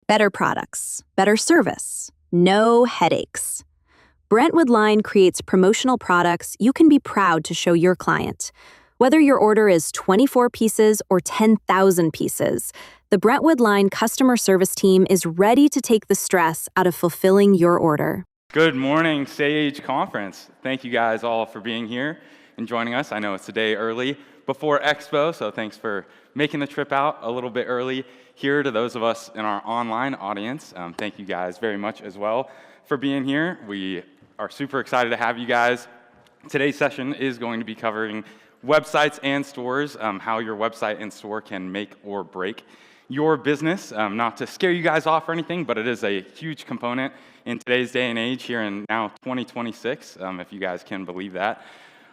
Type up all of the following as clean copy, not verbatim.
Better products, better service, no headaches. Brentwood Line creates promotional products you can be proud to show your client. Whether your order is 24 pieces or 10,000 pieces, the Brentwood Line customer service team is ready to take the stress out of fulfilling your order. Good morning, Sage Conference. Thank you guys all for being here and joining us. I know it's a day early before Expo, so thanks for making the trip out a little bit early. Here to those of us in our online audience, thank you guys very much as well for being here. We are super excited to have you guys. Today's session is going to be covering websites and stores, how your website and store can make or break your business. Not to scare you guys off or anything, but it is a huge component in today's day and age here in now 2026, if you guys can believe that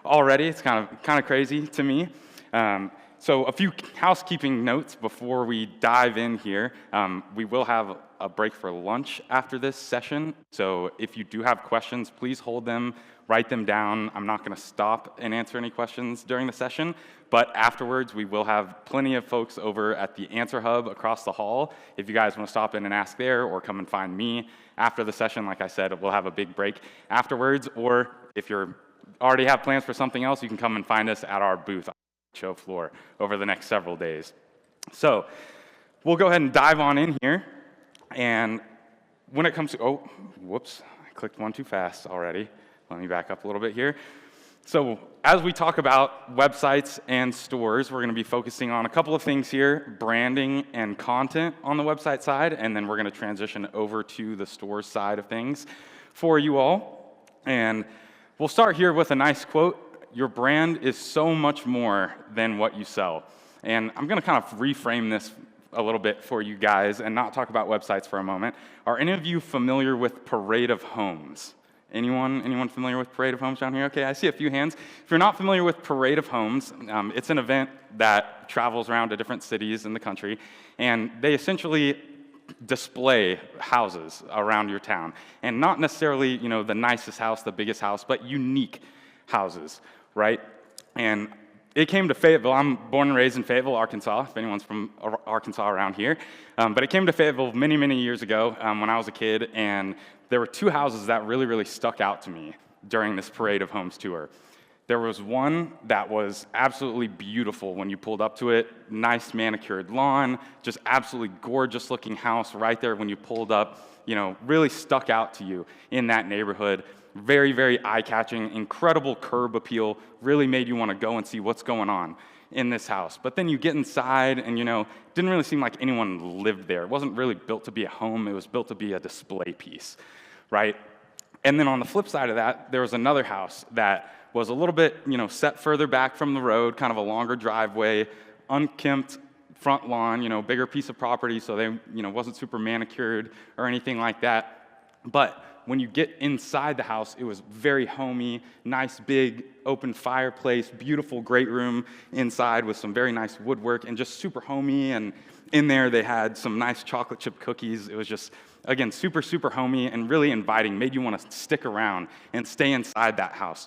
already. It's kind of crazy to me. So a few housekeeping notes before we dive in here. We will have a break for lunch after this session. So if you do have questions, please hold them, write them down. I'm not going to stop and answer any questions during the session, but afterwards we will have plenty of folks over at the Answer Hub across the hall. If you guys want to stop in and ask there or come and find me after the session, like I said, we'll have a big break afterwards. Or if you already have plans for something else, you can come and find us at our booth show floor over the next several days. So we'll go ahead and dive on in here. And when it comes to, oh, whoops, I clicked one too fast already. Let me back up a little bit here. So as we talk about websites and stores, we're going to be focusing on a couple of things here, branding and content on the website side, and then we're going to transition over to the store side of things for you all. And we'll start here with a nice quote. Your brand is so much more than what you sell. And I'm going to kind of reframe this a little bit for you guys and not talk about websites for a moment. Are any of you familiar with Parade of Homes? Anyone familiar with Parade of Homes down here? Okay, I see a few hands. If you're not familiar with Parade of Homes, it's an event that travels around to different cities in the country, and they essentially display houses around your town. And not necessarily, the nicest house, the biggest house, but unique houses, right? And it came to Fayetteville. I'm born and raised in Fayetteville, Arkansas, if anyone's from Arkansas around here. But it came to Fayetteville many, many years ago when I was a kid, and there were two houses that really, really stuck out to me during this Parade of Homes tour. There was one that was absolutely beautiful when you pulled up to it, nice manicured lawn, just absolutely gorgeous looking house right there when you pulled up, really stuck out to you in that neighborhood. Very, very eye-catching, incredible curb appeal, really made you want to go and see what's going on in this house. But then you get inside and, didn't really seem like anyone lived there. It wasn't really built to be a home, it was built to be a display piece, right? And then on the flip side of that, there was another house that was a little bit, set further back from the road, kind of a longer driveway, unkempt front lawn, bigger piece of property, so they, wasn't super manicured or anything like that. But when you get inside the house, it was very homey, nice big open fireplace, beautiful great room inside with some very nice woodwork and just super homey. And in there they had some nice chocolate chip cookies. It was just, again, super, super homey and really inviting, made you want to stick around and stay inside that house.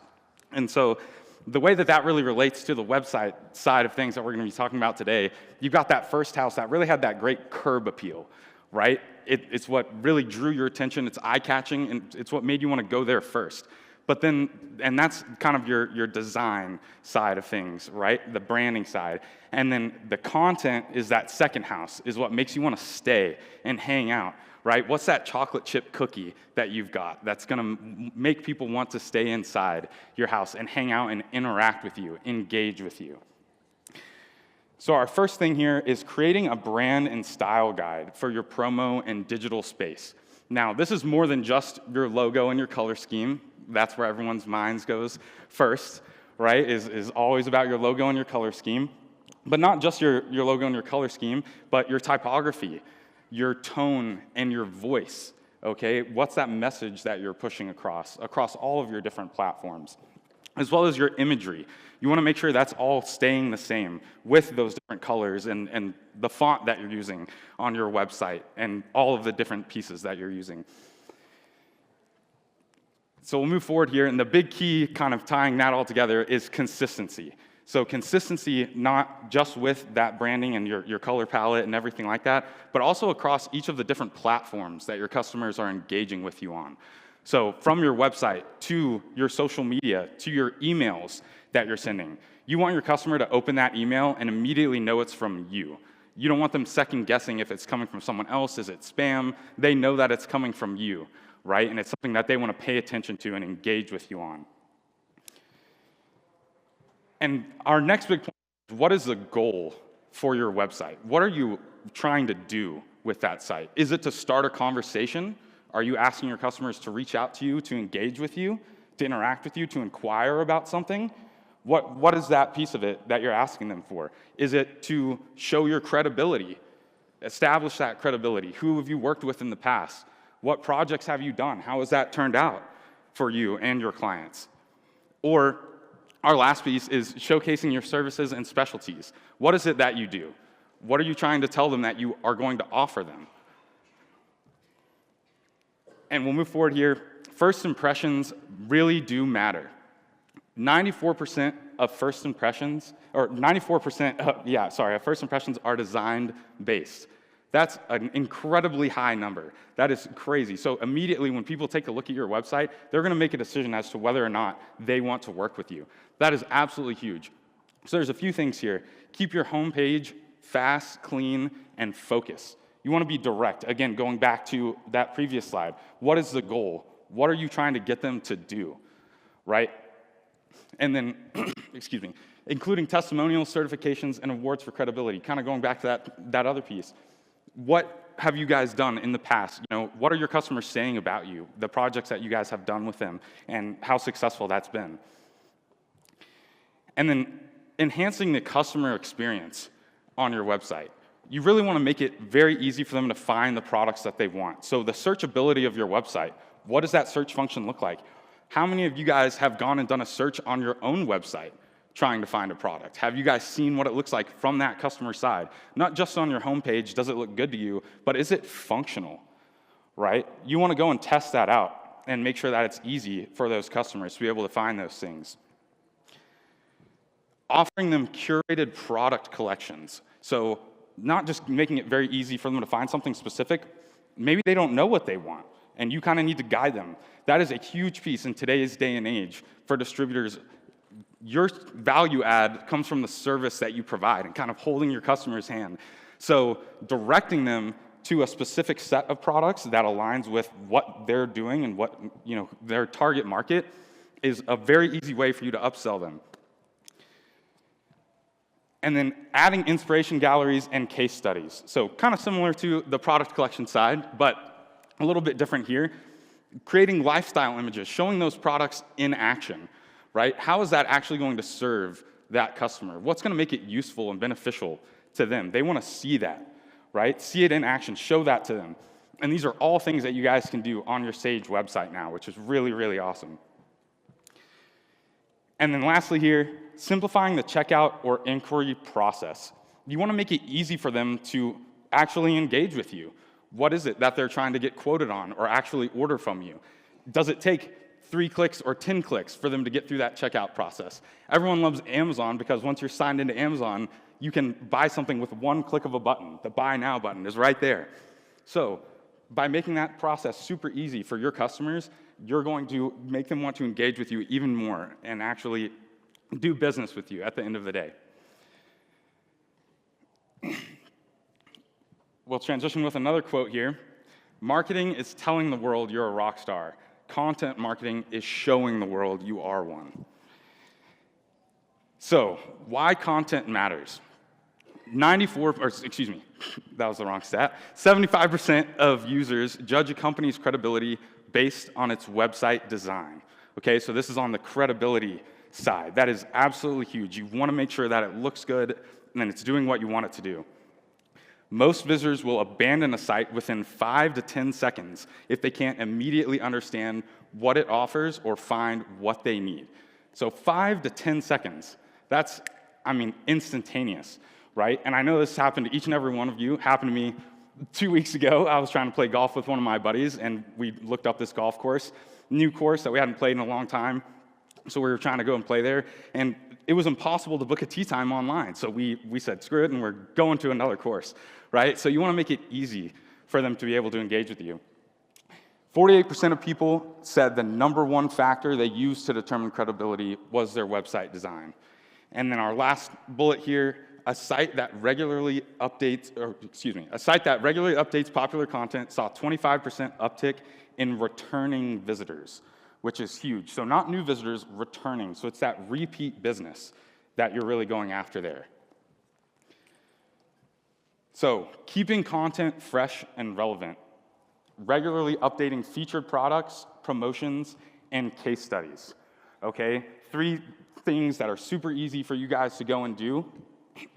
And so the way that really relates to the website side of things that we're going to be talking about today, you've got that first house that really had that great curb appeal, right? It's what really drew your attention. It's eye-catching, and it's what made you want to go there first. But then, and that's kind of your design side of things, right? The branding side. And then the content is that second house, is what makes you want to stay and hang out, right? What's that chocolate chip cookie that you've got that's going to make people want to stay inside your house and hang out and interact with you, engage with you? So our first thing here is creating a brand and style guide for your promo and digital space. Now, this is more than just your logo and your color scheme. That's where everyone's minds goes first, right? Is always about your logo and your color scheme. But not just your logo and your color scheme, but your typography, your tone, and your voice, okay? What's that message that you're pushing across all of your different platforms? As well as your imagery. You want to make sure that's all staying the same with those different colors and the font that you're using on your website and all of the different pieces that you're using. So we'll move forward here, and the big key kind of tying that all together is consistency. So consistency, not just with that branding and your color palette and everything like that, but also across each of the different platforms that your customers are engaging with you on. So from your website to your social media to your emails that you're sending, you want your customer to open that email and immediately know it's from you. You don't want them second guessing if it's coming from someone else, is it spam? They know that it's coming from you, right? And it's something that they want to pay attention to and engage with you on. And our next big point is, what is the goal for your website? What are you trying to do with that site? Is it to start a conversation? Are you asking your customers to reach out to you, to engage with you, to interact with you, to inquire about something? What is that piece of it that you're asking them for? Is it to show your credibility, establish that credibility? Who have you worked with in the past? What projects have you done? How has that turned out for you and your clients? Or our last piece is showcasing your services and specialties. What is it that you do? What are you trying to tell them that you are going to offer them? And we'll move forward here. First impressions really do matter. 94% of first impressions, of first impressions are design based. That's an incredibly high number. That is crazy. So immediately when people take a look at your website, they're going to make a decision as to whether or not they want to work with you. That is absolutely huge. So there's a few things here. Keep your homepage fast, clean, and focused. You want to be direct. Again, going back to that previous slide. What is the goal? What are you trying to get them to do, right? And then, including testimonials, certifications, and awards for credibility. Kind of going back to that other piece. What have you guys done in the past? What are your customers saying about you, the projects that you guys have done with them, and how successful that's been? And then enhancing the customer experience on your website. You really want to make it very easy for them to find the products that they want. So the searchability of your website, what does that search function look like? How many of you guys have gone and done a search on your own website trying to find a product? Have you guys seen what it looks like from that customer side? Not just on your homepage, does it look good to you, but is it functional, right? You want to go and test that out and make sure that it's easy for those customers to be able to find those things. Offering them curated product collections. So not just making it very easy for them to find something specific. Maybe they don't know what they want, and you kind of need to guide them. That is a huge piece in today's day and age for distributors. Your value add comes from the service that you provide and kind of holding your customer's hand. So directing them to a specific set of products that aligns with what they're doing and what their target market is a very easy way for you to upsell them. And then adding inspiration galleries and case studies. So kind of similar to the product collection side, but a little bit different here. Creating lifestyle images, showing those products in action, right? How is that actually going to serve that customer? What's going to make it useful and beneficial to them? They want to see that, right? See it in action, show that to them. And these are all things that you guys can do on your Sage website now, which is really, really awesome. And then lastly here, simplifying the checkout or inquiry process. You want to make it easy for them to actually engage with you. What is it that they're trying to get quoted on or actually order from you? Does it take 3 clicks or 10 clicks for them to get through that checkout process? Everyone loves Amazon because once you're signed into Amazon, you can buy something with one click of a button. The Buy Now button is right there. So by making that process super easy for your customers, you're going to make them want to engage with you even more and actually do business with you at the end of the day. We'll transition with another quote here. Marketing is telling the world you're a rock star. Content marketing is showing the world you are one. So, why content matters? 75% of users judge a company's credibility based on its website design. Okay, so this is on the credibility side. That is absolutely huge. You want to make sure that it looks good and it's doing what you want it to do. Most visitors will abandon a site within 5 to 10 seconds if they can't immediately understand what it offers or find what they need. So 5 to 10 seconds, that's, instantaneous, right? And I know this happened to each and every one of you. It happened to me 2 weeks ago. I was trying to play golf with one of my buddies, and we looked up this golf course, new course that we hadn't played in a long time. So we were trying to go and play there, and it was impossible to book a tea time online. So we said, screw it, and we're going to another course, right? So you want to make it easy for them to be able to engage with you. 48% of people said the number one factor they used to determine credibility was their website design. And then our last bullet here, a site that regularly updates popular content saw 25% uptick in returning visitors, which is huge. So not new visitors, returning. So it's that repeat business that you're really going after there. So keeping content fresh and relevant, regularly updating featured products, promotions, and case studies, okay? 3 things that are super easy for you guys to go and do,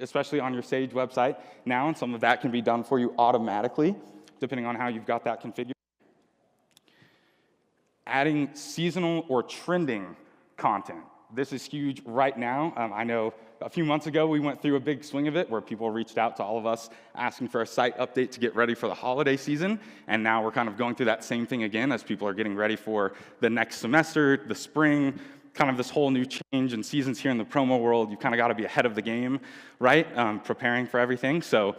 especially on your Sage website now, and some of that can be done for you automatically, depending on how you've got that configured. Adding seasonal or trending content. This is huge right now. I know a few months ago we went through a big swing of it where people reached out to all of us asking for a site update to get ready for the holiday season, and now we're kind of going through that same thing again as people are getting ready for the next semester, the spring, kind of this whole new change in seasons here in the promo world. You kind of got to be ahead of the game, right? Preparing for everything. So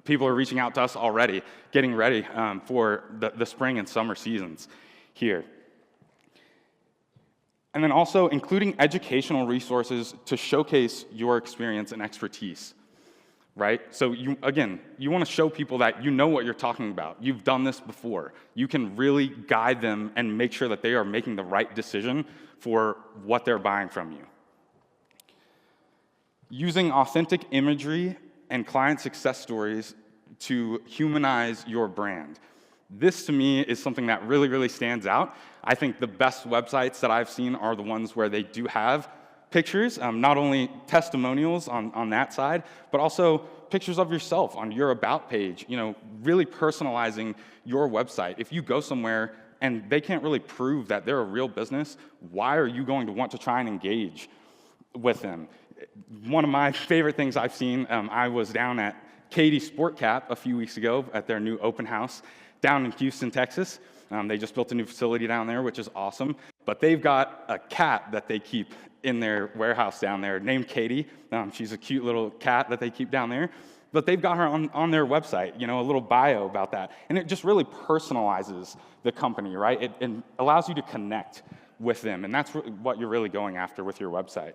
people are reaching out to us already, getting ready for the spring and summer seasons here. And then also including educational resources to showcase your experience and expertise, right? So you want to show people that you know what you're talking about. You've done this before. You can really guide them and make sure that they are making the right decision for what they're buying from you. Using authentic imagery and client success stories to humanize your brand. This, to me, is something that really, really stands out. I think the best websites that I've seen are the ones where they do have pictures, not only testimonials on that side, but also pictures of yourself on your About page, really personalizing your website. If you go somewhere and they can't really prove that they're a real business, why are you going to want to try and engage with them? One of my favorite things I've seen, I was down at Katy Sport Cap a few weeks ago at their new open house down in Houston, Texas. They just built a new facility down there, which is awesome. But they've got a cat that they keep in their warehouse down there named Katie. She's a cute little cat that they keep down there. But they've got her on their website, a little bio about that. And it just really personalizes the company, right? It allows you to connect with them. And that's what you're really going after with your website.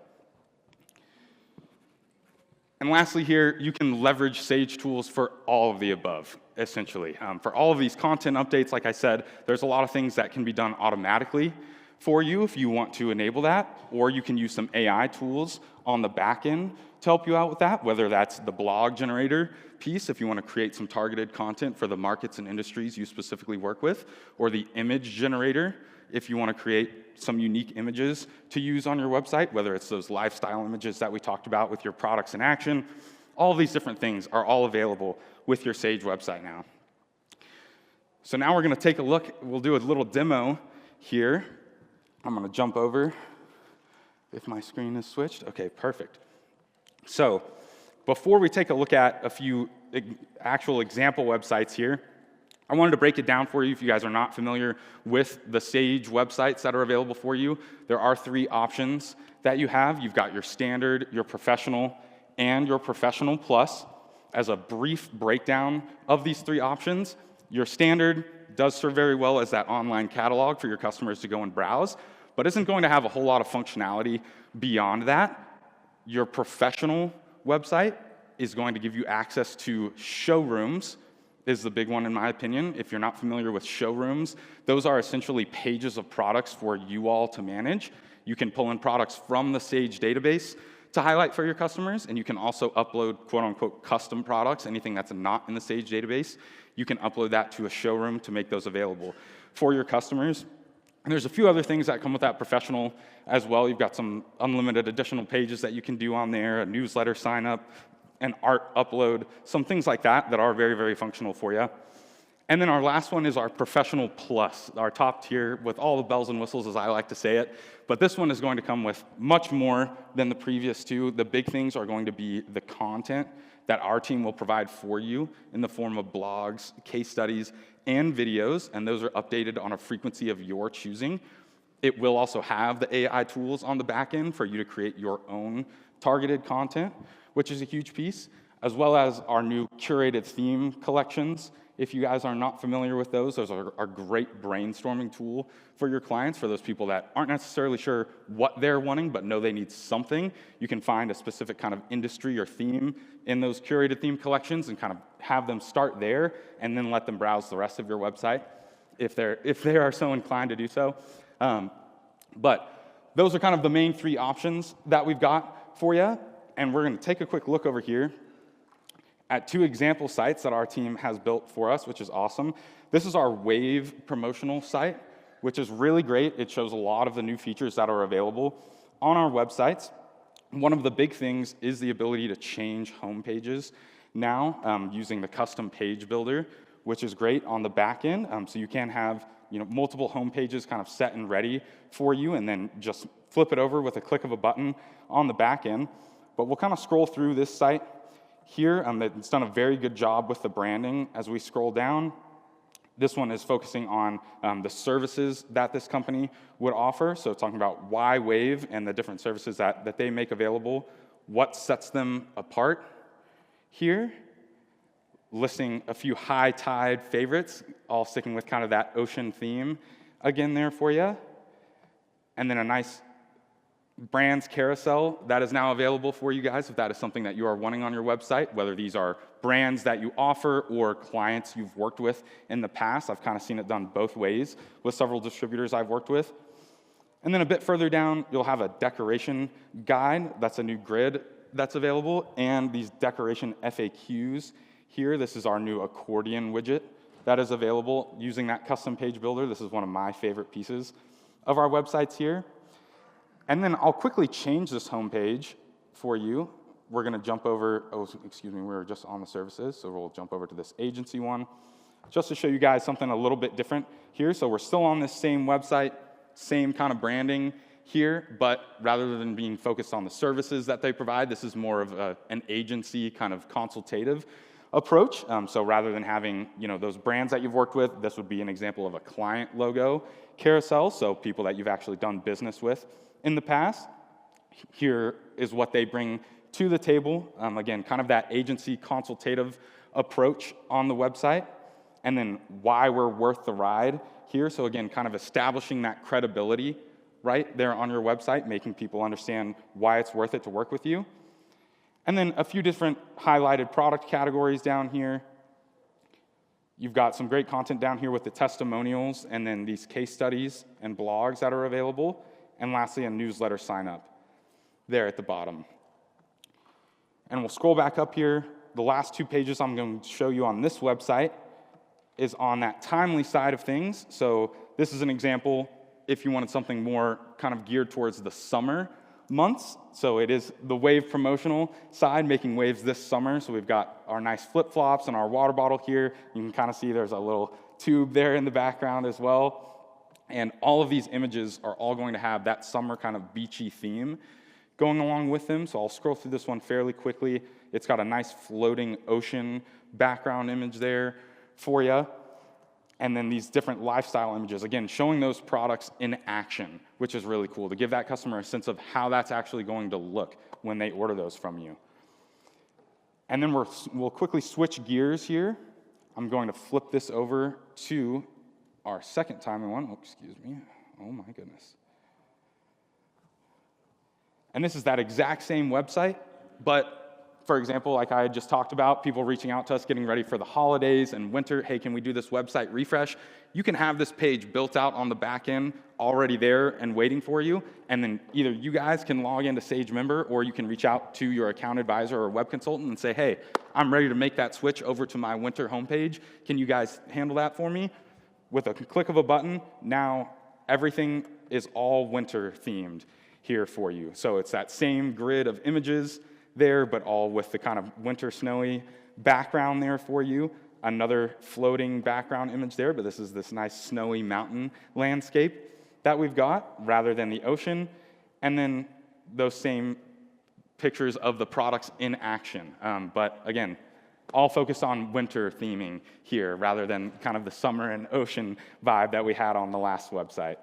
And lastly here, you can leverage Sage tools for all of the above, essentially. For all of these content updates, like I said, there's a lot of things that can be done automatically for you if you want to enable that, or you can use some AI tools on the back end to help you out with that, whether that's the blog generator piece if you want to create some targeted content for the markets and industries you specifically work with, or the image generator if you want to create some unique images to use on your website, whether it's those lifestyle images that we talked about with your products in action. All of these different things are all available with your Sage website now. So now we're going to take a look. We'll do a little demo here. I'm going to jump over if my screen is switched. Okay, perfect. So before we take a look at a few actual example websites here, I wanted to break it down for you if you guys are not familiar with the Sage websites that are available for you. There are 3 options that you have. You've got your standard, your professional, and your professional plus. As a brief breakdown of these 3 options, your standard does serve very well as that online catalog for your customers to go and browse, but isn't going to have a whole lot of functionality beyond that. Your professional website is going to give you access to showrooms, is the big one in my opinion. If you're not familiar with showrooms, those are essentially pages of products for you all to manage. You can pull in products from the Sage database to highlight for your customers, and you can also upload quote-unquote custom products, anything that's not in the Sage database. You can upload that to a showroom to make those available for your customers. And there's a few other things that come with that professional as well. You've got some unlimited additional pages that you can do on there, a newsletter sign up, an art upload, some things like that that are very, very functional for you. And then our last one is our Professional Plus, our top tier with all the bells and whistles, as I like to say it. But this one is going to come with much more than the previous 2. The big things are going to be the content that our team will provide for you in the form of blogs, case studies, and videos, and those are updated on a frequency of your choosing. It will also have the AI tools on the back end for you to create your own targeted content, which is a huge piece, as well as our new curated theme collections. If you guys are not familiar with those are a great brainstorming tool for your clients, for those people that aren't necessarily sure what they're wanting, but know they need something. You can find a specific kind of industry or theme in those curated theme collections and kind of have them start there, and then let them browse the rest of your website if they are so inclined to do so. But those are kind of the main three options that we've got for you, and we're going to take a quick look over here at two example sites that our team has built for us, which is awesome. This is our Wave promotional site, which is really great. It shows a lot of the new features that are available on our websites. One of the big things is the ability to change home pages now using the custom page builder, which is great on the back end. So you can have multiple home pages kind of set and ready for you, and then just flip it over with a click of a button on the back end. But we'll kind of scroll through this site here. It's done a very good job with the branding. As we scroll down, this one is focusing on the services that this company would offer. So talking about why Wave and the different services that they make available, what sets them apart here. Listing a few high tide favorites, all sticking with kind of that ocean theme again there for you. And then a nice brands carousel that is now available for you guys if that is something that you are wanting on your website, whether these are brands that you offer or clients you've worked with in the past. I've kind of seen it done both ways with several distributors I've worked with. And then a bit further down, you'll have a decoration guide. That's a new grid that's available, and these decoration FAQs here. This is our new accordion widget that is available using that custom page builder. This is one of my favorite pieces of our websites here. And then I'll quickly change this homepage for you. We're going to jump over, we were just on the services, so we'll jump over to this agency one, just to show you guys something a little bit different here. So we're still on this same website, same kind of branding here, but rather than being focused on the services that they provide, this is more of an agency kind of consultative approach. So rather than having those brands that you've worked with, this would be an example of a client logo carousel, so people that you've actually done business with in the past. Here is what they bring to the table. Again, kind of that agency consultative approach on the website, and then why we're worth the ride here. So again, kind of establishing that credibility right there on your website, making people understand why it's worth it to work with you. And then a few different highlighted product categories down here. You've got some great content down here with the testimonials, and then these case studies and blogs that are available. And lastly, a newsletter sign up there at the bottom. And we'll scroll back up here. The last two pages I'm going to show you on this website is on that timely side of things. So this is an example if you wanted something more kind of geared towards the summer months. So it is the Wave promotional side, making waves this summer. So we've got our nice flip-flops and our water bottle here. You can kind of see there's a little tube there in the background as well. And all of these images are all going to have that summer kind of beachy theme going along with them. So I'll scroll through this one fairly quickly. It's got a nice floating ocean background image there for you. And then these different lifestyle images, again, showing those products in action, which is really cool, to give that customer a sense of how that's actually going to look when they order those from you. And then we'll quickly switch gears here. I'm going to flip this over to our second timing one. Oh, excuse me. Oh, my goodness. And this is that exact same website, but for example, like I just talked about, people reaching out to us, getting ready for the holidays and winter. Hey, can we do this website refresh? You can have this page built out on the back end, already there and waiting for you. And then either you guys can log into Sage Member, or you can reach out to your account advisor or web consultant and say, hey, I'm ready to make that switch over to my winter homepage. Can you guys handle that for me? With a click of a button, now everything is all winter themed here for you. So it's that same grid of images there, but all with the kind of winter snowy background there for you. Another floating background image there, but this is this nice snowy mountain landscape that we've got rather than the ocean. And then those same pictures of the products in action. But again, all focused on winter theming here rather than kind of the summer and ocean vibe that we had on the last website.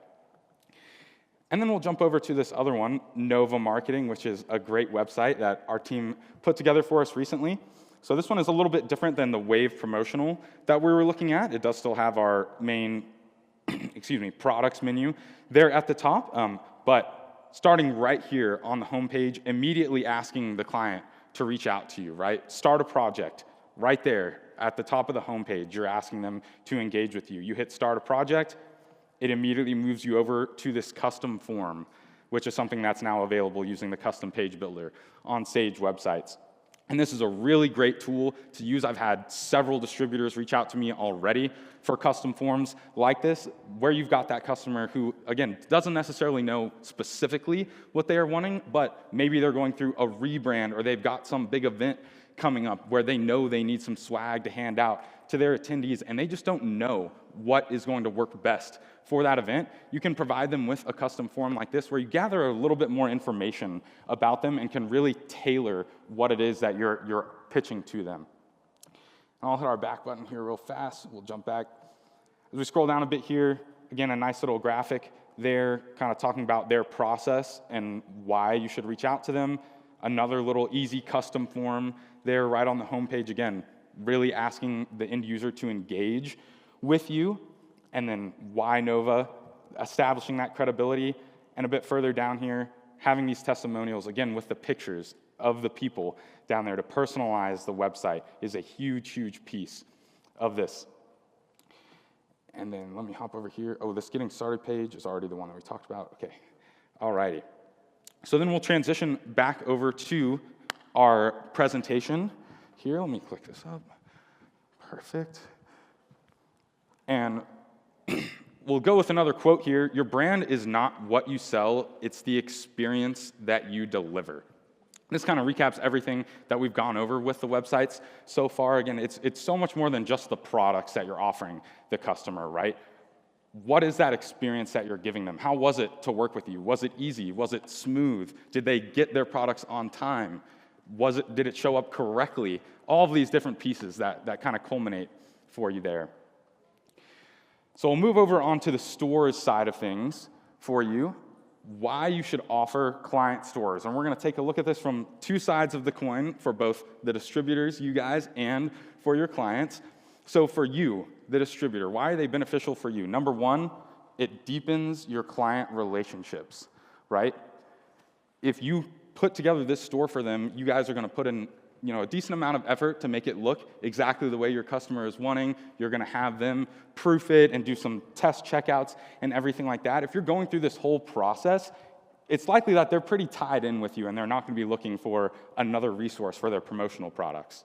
And then we'll jump over to this other one, Nova Marketing, which is a great website that our team put together for us recently. So this one is a little bit different than the Wave promotional that we were looking at. It does still have our main, products menu there at the top, but starting right here on the homepage, immediately asking the client to reach out to you, right? Start a project right there at the top of the homepage. You're asking them to engage with you. You hit start a project, it immediately moves you over to this custom form, which is something that's now available using the custom page builder on Sage websites. And this is a really great tool to use. I've had several distributors reach out to me already for custom forms like this, where you've got that customer who, again, doesn't necessarily know specifically what they are wanting, but maybe they're going through a rebrand or they've got some big event coming up where they know they need some swag to hand out to their attendees, and they just don't know what is going to work best for that event. You can provide them with a custom form like this where you gather a little bit more information about them and can really tailor what it is that you're pitching to them. And I'll hit our back button here real fast. We'll jump back. As we scroll down a bit here, again, a nice little graphic there kind of talking about their process and why you should reach out to them. Another little easy custom form there right on the homepage, again, really asking the end user to engage with you, and then why Nova, establishing that credibility, and a bit further down here, having these testimonials, again, with the pictures of the people down there to personalize the website is a huge, huge piece of this. And then let me hop over here. Oh, this getting started page is already the one that we talked about. Okay, all righty. So then we'll transition back over to our presentation here. Let me click this up. Perfect. And we'll go with another quote here. Your brand is not what you sell, it's the experience that you deliver. This kind of recaps everything that we've gone over with the websites so far. Again, it's so much more than just the products that you're offering the customer, right? What is that experience that you're giving them? How was it to work with you? Was it easy? Was it smooth? Did they get their products on time? Did it show up correctly? All of these different pieces that kind of culminate for you there. So we'll move over onto the stores side of things for you, why you should offer client stores. And we're going to take a look at this from two sides of the coin for both the distributors, you guys, and for your clients. So for you, the distributor, why are they beneficial for you? Number one, it deepens your client relationships, right? If you put together this store for them, you guys are going to put in a decent amount of effort to make it look exactly the way your customer is wanting. You're going to have them proof it and do some test checkouts and everything like that. If you're going through this whole process, it's likely that they're pretty tied in with you and they're not going to be looking for another resource for their promotional products.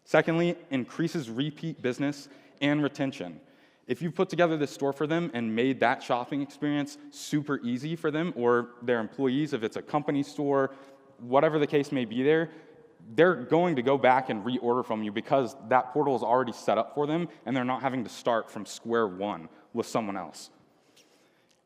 Secondly, increases repeat business and retention. If you put together this store for them and made that shopping experience super easy for them or their employees, if it's a company store, whatever the case may be there, they're going to go back and reorder from you because that portal is already set up for them and they're not having to start from square one with someone else.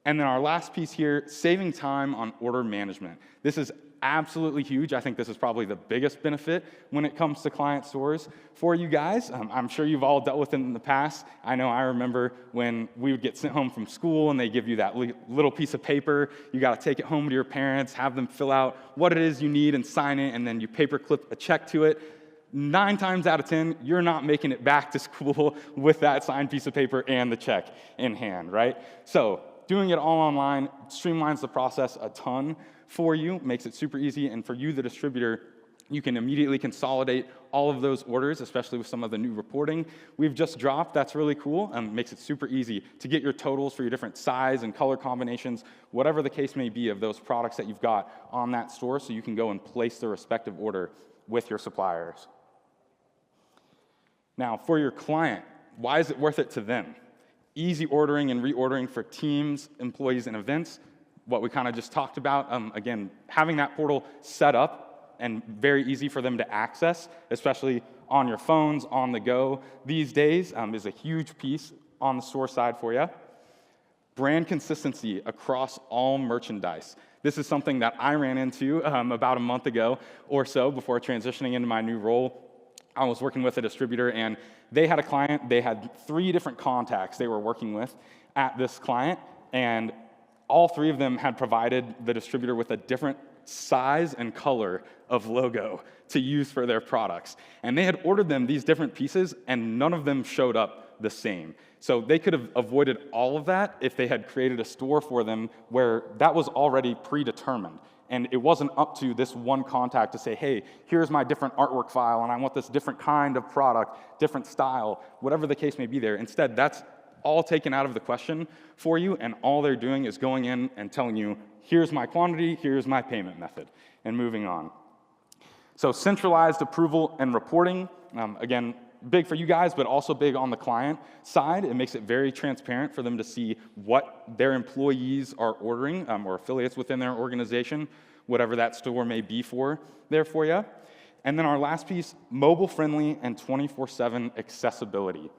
And then our last piece here, saving time on order management. This is absolutely huge. I think this is probably the biggest benefit when it comes to client stores for you guys. I'm sure you've all dealt with it in the past. I know I remember when we would get sent home from school and they give you that little piece of paper. You got to take it home to your parents, have them fill out what it is you need and sign it, and then you paper clip a check to it. 9 times out of 10, you're not making it back to school with that signed piece of paper and the check in hand, right? So doing it all online streamlines the process a ton for you, makes it super easy, and for you, the distributor, you can immediately consolidate all of those orders, especially with some of the new reporting we've just dropped. That's really cool, and makes it super easy to get your totals for your different size and color combinations, whatever the case may be of those products that you've got on that store, so you can go and place the respective order with your suppliers. Now, for your client, why is it worth it to them? Easy ordering and reordering for teams, employees, and events, what we kind of just talked about. Again, having that portal set up and very easy for them to access, especially on your phones, on the go these days, is a huge piece on the store side for you. Brand consistency across all merchandise. This is something that I ran into about a month ago or so before transitioning into my new role. I was working with a distributor, and they had a client. They had 3 different contacts they were working with at this client, and all three of them had provided the distributor with a different size and color of logo to use for their products. And they had ordered them these different pieces, and none of them showed up the same. So they could have avoided all of that if they had created a store for them where that was already predetermined. And it wasn't up to this one contact to say, hey, here's my different artwork file, and I want this different kind of product, different style, whatever the case may be there. Instead, that's all taken out of the question for you, and all they're doing is going in and telling you, here's my quantity, here's my payment method, and moving on. So centralized approval and reporting, again, big for you guys, but also big on the client side. It makes it very transparent for them to see what their employees are ordering, or affiliates within their organization, whatever that store may be for there for you. And then our last piece, mobile-friendly and 24/7 accessibility.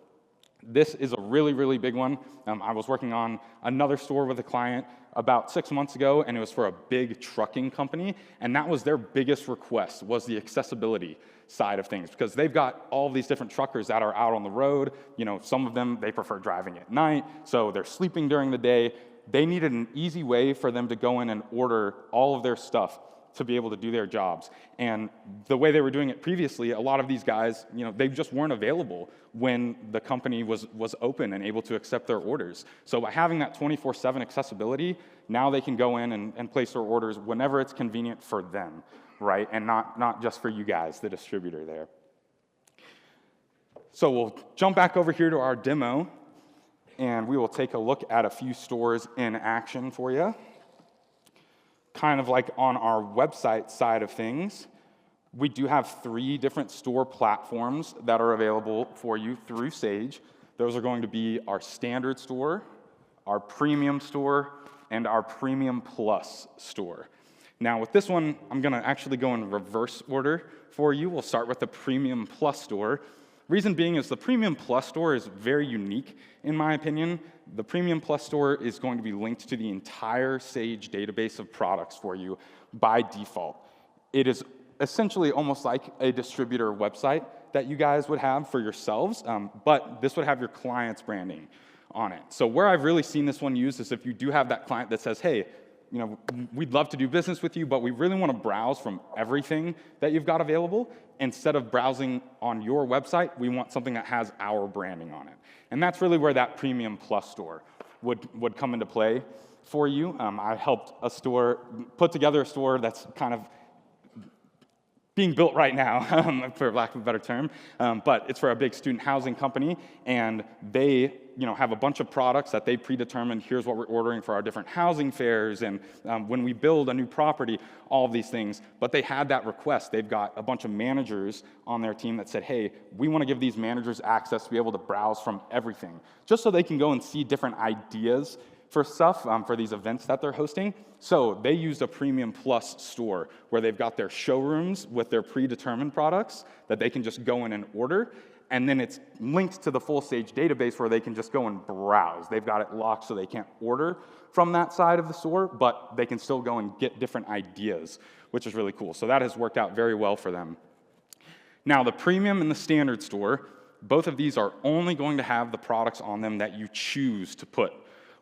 This is a really, really big one. I was working on another store with a client about 6 months ago, and it was for a big trucking company, and that was their biggest request, was the accessibility side of things, because they've got all these different truckers that are out on the road. You know, some of them, they prefer driving at night, so they're sleeping during the day. They needed an easy way for them to go in and order all of their stuff to be able to do their jobs. And the way they were doing it previously, a lot of these guys, you know, they just weren't available when the company was open and able to accept their orders. So by having that 24/7 accessibility, now they can go in and place their orders whenever it's convenient for them, right? And not just for you guys, the distributor there. So we'll jump back over here to our demo, and we will take a look at a few stores in action for you. Kind of like on our website side of things, we do have 3 different store platforms that are available for you through Sage. Those are going to be our standard store, our premium store, and our premium plus store. Now with this one, I'm gonna actually go in reverse order for you. We'll start with the premium plus store. Reason being is the Premium Plus store is very unique, in my opinion. The Premium Plus store is going to be linked to the entire Sage database of products for you by default. It is essentially almost like a distributor website that you guys would have for yourselves, but this would have your client's branding on it. So where I've really seen this one used is if you do have that client that says, hey, you know, we'd love to do business with you, but we really want to browse from everything that you've got available. Instead of browsing on your website, we want something that has our branding on it. And that's really where that Premium Plus store would come into play for you. I helped a store put together a store that's kind of being built right now, for lack of a better term, but it's for a big student housing company, and they, you know, have a bunch of products that they predetermined. Here's what we're ordering for our different housing fairs, and when we build a new property, all of these things. But they had that request. They've got a bunch of managers on their team that said, hey, we want to give these managers access to be able to browse from everything, just so they can go and see different ideas for stuff, for these events that they're hosting. So they used a Premium Plus store where they've got their showrooms with their predetermined products that they can just go in and order, and then it's linked to the full Sage database where they can just go and browse. They've got it locked so they can't order from that side of the store, but they can still go and get different ideas, which is really cool. So that has worked out very well for them. Now, the Premium and the Standard store, both of these are only going to have the products on them that you choose to put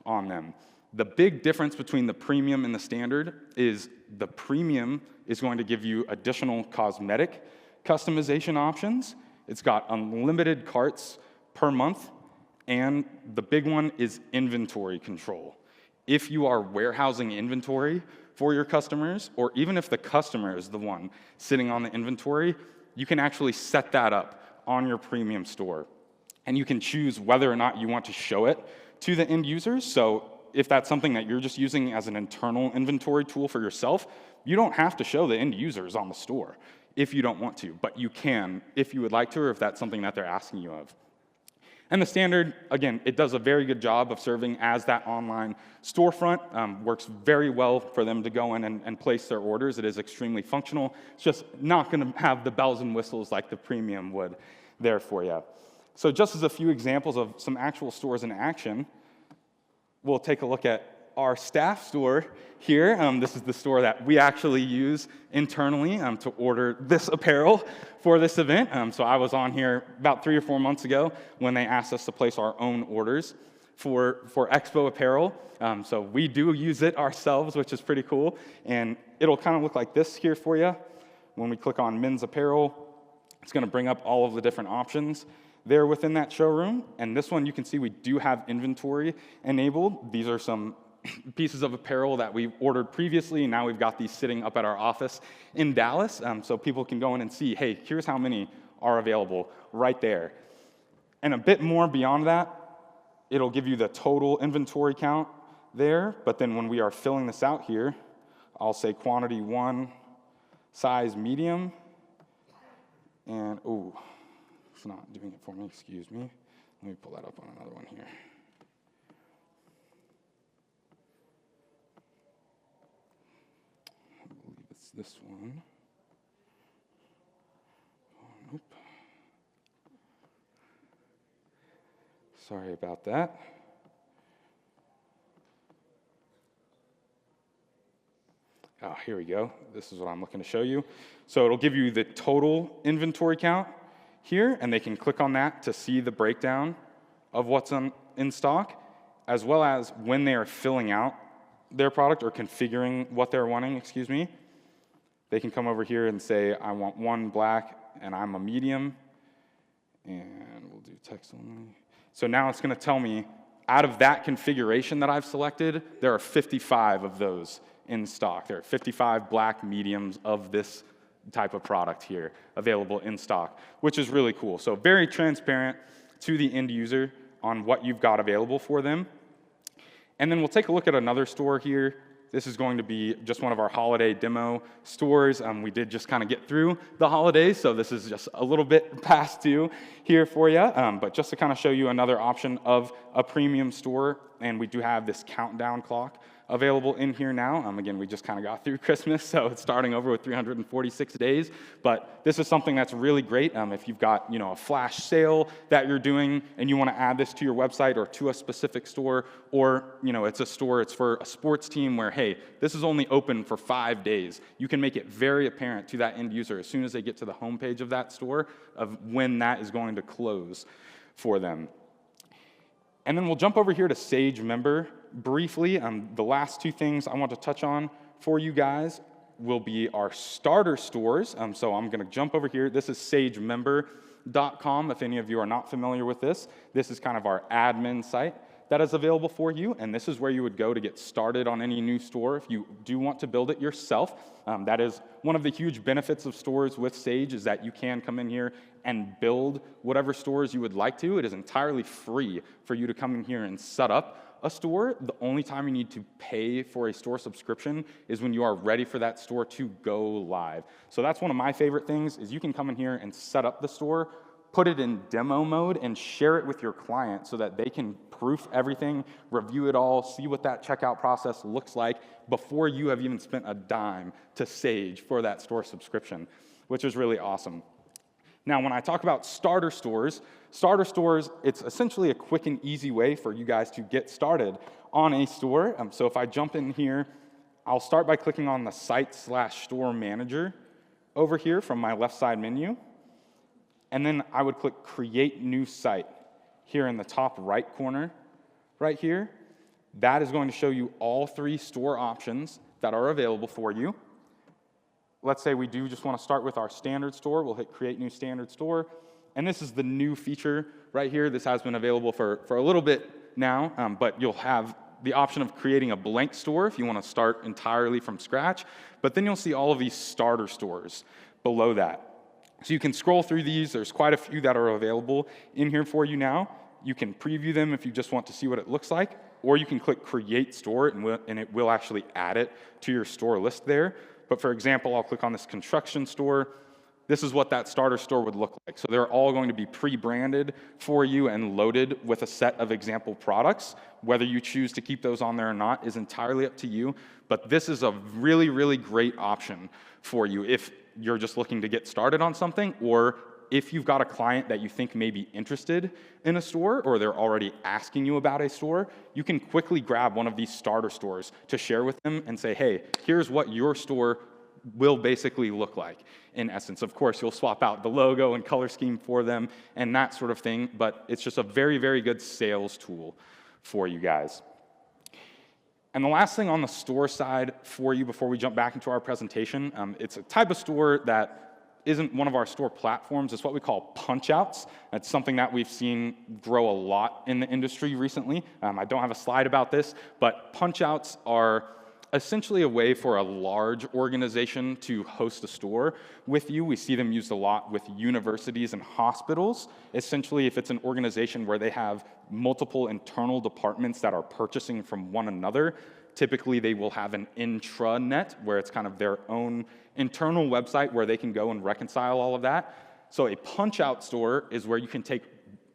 on them. The big difference between the Premium and the Standard is the Premium is going to give you additional cosmetic customization options. It's got unlimited carts per month, and the big one is inventory control. If you are warehousing inventory for your customers, or even if the customer is the one sitting on the inventory, you can actually set that up on your Premium store. And you can choose whether or not you want to show it to the end users. So if that's something that you're just using as an internal inventory tool for yourself, you don't have to show the end users on the store if you don't want to, but you can if you would like to, or if that's something that they're asking you of. And the Standard, again, it does a very good job of serving as that online storefront. Works very well for them to go in and place their orders. It is extremely functional. It's just not going to have the bells and whistles like the Premium would there for you. So just as a few examples of some actual stores in action, we'll take a look at our staff store here. This is the store that we actually use internally to order this apparel for this event. So I was on here about 3 or 4 months ago when they asked us to place our own orders for Expo apparel. So we do use it ourselves, which is pretty cool. And it'll kind of look like this here for you. When we click on men's apparel, it's going to bring up all of the different options there within that showroom. And this one, you can see we do have inventory enabled. These are some pieces of apparel that we ordered previously, and now we've got these sitting up at our office in Dallas, so people can go in and see, hey, here's how many are available right there. And a bit more beyond that, it'll give you the total inventory count there, but then when we are filling this out here, I'll say quantity 1, size medium, and, oh, it's not doing it for me, excuse me. Let me pull that up on another one here. This one. Oh, nope. Sorry about that. Oh, here we go. This is what I'm looking to show you. So it'll give you the total inventory count here, and they can click on that to see the breakdown of what's in stock, as well as when they are filling out their product or configuring what they're wanting, excuse me. They can come over here and say, I want 1 black, and I'm a medium, and we'll do text only. So now it's going to tell me, out of that configuration that I've selected, there are 55 of those in stock. There are 55 black mediums of this type of product here available in stock, which is really cool. So very transparent to the end user on what you've got available for them. And then we'll take a look at another store here. This is going to be just one of our holiday demo stores. We did just kind of get through the holidays, so this is just a little bit past due here for you. But just to kind of show you another option of a premium store, and we do have this countdown clock available in here now. Again, we just kind of got through Christmas, so it's starting over with 346 days. But this is something that's really great. If you've got a flash sale that you're doing and you want to add this to your website or to a specific store, or it's a store, it's for a sports team where, hey, this is only open for 5 days. You can make it very apparent to that end user as soon as they get to the homepage of that store of when that is going to close for them. And then we'll jump over here to Sage Member briefly. The last 2 things I want to touch on for you guys will be our starter stores. So I'm going to jump over here. This is sagemember.com. If any of you are not familiar with this, this is kind of our admin site that is available for you, and this is where you would go to get started on any new store if you do want to build it yourself. That is one of the huge benefits of stores with Sage, is that you can come in here and build whatever stores you would like to. It is entirely free for you to come in here and set up a store. The only time you need to pay for a store subscription is when you are ready for that store to go live. So that's one of my favorite things, is you can come in here and set up the store, put it in demo mode, and share it with your client so that they can proof everything, review it all, see what that checkout process looks like before you have even spent a dime to Sage for that store subscription, which is really awesome. Now, when I talk about starter stores, it's essentially a quick and easy way for you guys to get started on a store. So if I jump in here, I'll start by clicking on the Site/Store Manager over here from my left side menu. And then I would click Create New Site here in the top right corner right here. That is going to show you all 3 store options that are available for you. Let's say we do just want to start with our standard store. We'll hit Create New Standard Store. And this is the new feature right here. This has been available for a little bit now, but you'll have the option of creating a blank store if you want to start entirely from scratch. But then you'll see all of these starter stores below that. So you can scroll through these. There's quite a few that are available in here for you now. You can preview them if you just want to see what it looks like, or you can click Create Store, and it will actually add it to your store list there. But for example, I'll click on this construction store. This is what that starter store would look like. So they're all going to be pre-branded for you and loaded with a set of example products. Whether you choose to keep those on there or not is entirely up to you. But this is a really, really great option for you if you're just looking to get started on something, or if you've got a client that you think may be interested in a store, or they're already asking you about a store, you can quickly grab one of these starter stores to share with them and say, hey, here's what your store will basically look like in essence. Of course, you'll swap out the logo and color scheme for them and that sort of thing, but it's just a very, very good sales tool for you guys. And the last thing on the store side for you before we jump back into our presentation, it's a type of store that isn't one of our store platforms. It's what we call punch-outs. That's something that we've seen grow a lot in the industry recently. I don't have a slide about this, but punch-outs are essentially a way for a large organization to host a store with you. We see them used a lot with universities and hospitals. Essentially, if it's an organization where they have multiple internal departments that are purchasing from one another, typically they will have an intranet where it's kind of their own internal website where they can go and reconcile all of that. So a punch-out store is where you can take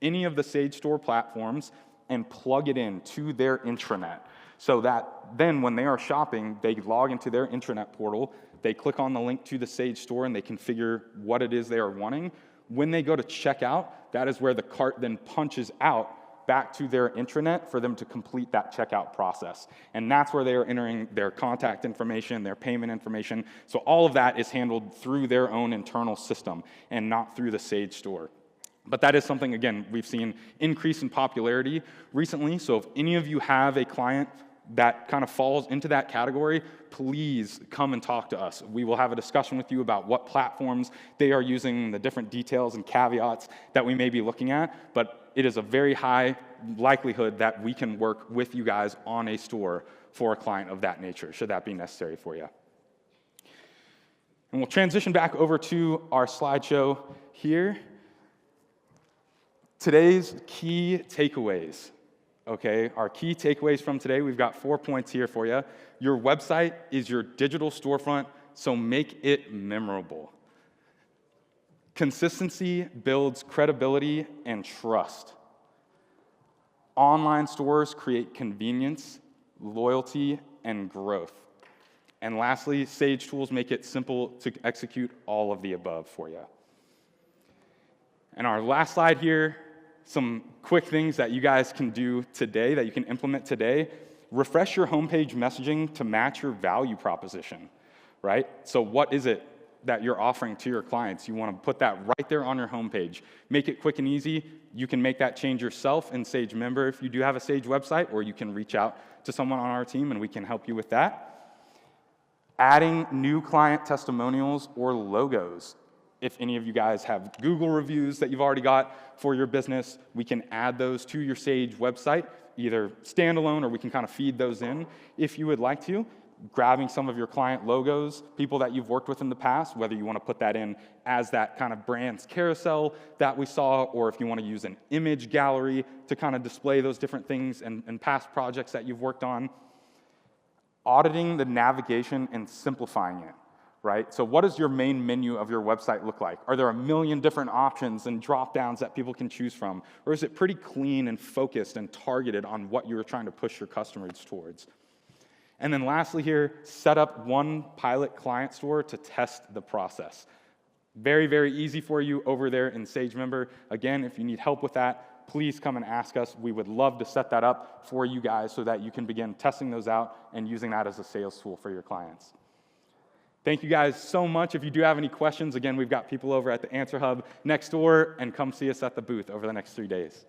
any of the Sage Store platforms and plug it in to their intranet, so that then when they are shopping, they log into their intranet portal, they click on the link to the Sage Store, and they configure what it is they are wanting. When they go to checkout, that is where the cart then punches out back to their intranet for them to complete that checkout process. And that's where they are entering their contact information, their payment information. So all of that is handled through their own internal system and not through the Sage Store. But that is something, again, we've seen increase in popularity recently. So if any of you have a client that kind of falls into that category, please come and talk to us. We will have a discussion with you about what platforms they are using, the different details and caveats that we may be looking at, but it is a very high likelihood that we can work with you guys on a store for a client of that nature, should that be necessary for you. And we'll transition back over to our slideshow here. Today's key takeaways. Okay, our key takeaways from today, we've got 4 points here for you. Your website is your digital storefront, so make it memorable. Consistency builds credibility and trust. Online stores create convenience, loyalty, and growth. And lastly, Sage tools make it simple to execute all of the above for you. And our last slide here, some quick things that you guys can do today, that you can implement today. Refresh your homepage messaging to match your value proposition, right? So what is it that you're offering to your clients? You want to put that right there on your homepage. Make it quick and easy. You can make that change yourself in Sage Member if you do have a Sage website, or you can reach out to someone on our team and we can help you with that. Adding new client testimonials or logos. If any of you guys have Google reviews that you've already got for your business, we can add those to your Sage website, either standalone or we can kind of feed those in if you would like to. Grabbing some of your client logos, people that you've worked with in the past, whether you want to put that in as that kind of brand's carousel that we saw, or if you want to use an image gallery to kind of display those different things and past projects that you've worked on. Auditing the navigation and simplifying it. Right? So what does your main menu of your website look like? Are there a million different options and drop-downs that people can choose from? Or is it pretty clean and focused and targeted on what you're trying to push your customers towards? And then lastly here, set up one pilot client store to test the process. Very, very easy for you over there in Sage Member. Again, if you need help with that, please come and ask us. We would love to set that up for you guys so that you can begin testing those out and using that as a sales tool for your clients. Thank you guys so much. If you do have any questions, again, we've got people over at the Answer Hub next door, and come see us at the booth over the next 3 days.